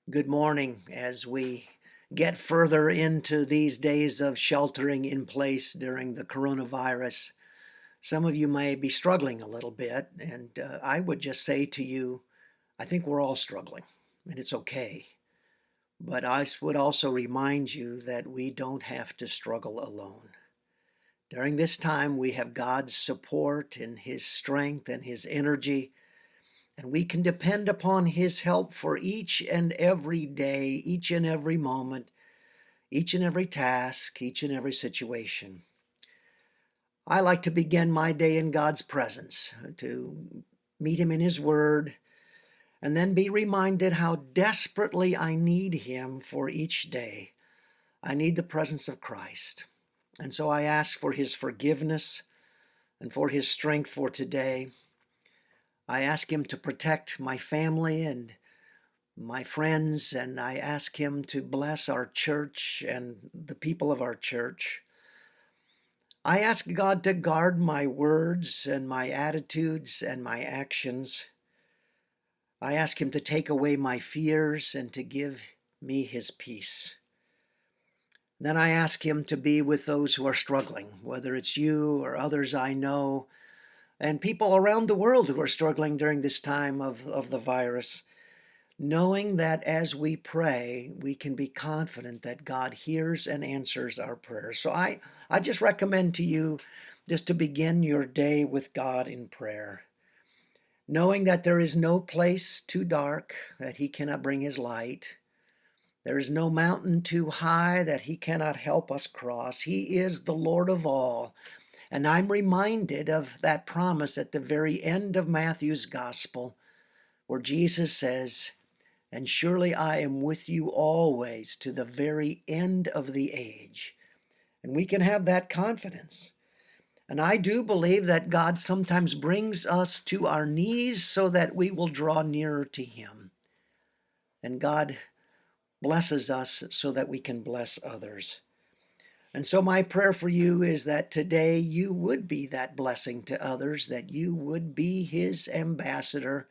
Good morning. As we get further into these days of sheltering in place during the coronavirus, some of you may be struggling a little bit. And I would just say to you, I think we're all struggling, and it's okay. But I would also remind you that we don't have to struggle alone. During this time, we have God's support and His strength and His energy, and we can depend upon His help for each and every day, each and every moment, each and every task, each and every situation. I like to begin my day in God's presence, to meet Him in His Word, and then be reminded how desperately I need Him for each day. I need the presence of Christ. And so I ask for His forgiveness and for His strength for today. I ask Him to protect my family and my friends, and I ask Him to bless our church and the people of our church. I ask God to guard my words and my attitudes and my actions. I ask Him to take away my fears and to give me His peace. Then I ask Him to be with those who are struggling, whether it's you or others I know, and people around the world who are struggling during this time of the virus, knowing that as we pray, we can be confident that God hears and answers our prayers. So I just recommend to you just to begin your day with God in prayer, knowing that there is no place too dark that He cannot bring His light. There is no mountain too high that He cannot help us cross. He is the Lord of all. And I'm reminded of that promise at the very end of Matthew's gospel, where Jesus says, "And surely I am with you always to the very end of the age." And we can have that confidence. And I do believe that God sometimes brings us to our knees so that we will draw nearer to Him. And God blesses us so that we can bless others. And so my prayer for you is that today you would be that blessing to others, that you would be His ambassador,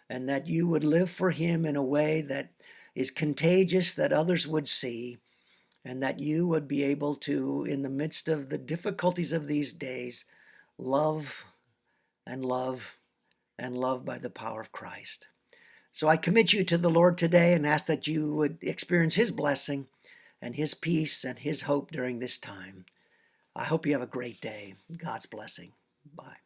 and that you would live for Him in a way that is contagious, that others would see, and that you would be able to, in the midst of the difficulties of these days, love and love and love by the power of Christ. So I commit you to the Lord today and ask that you would experience His blessing and His peace and His hope during this time. I hope you have a great day. God's blessing. Bye.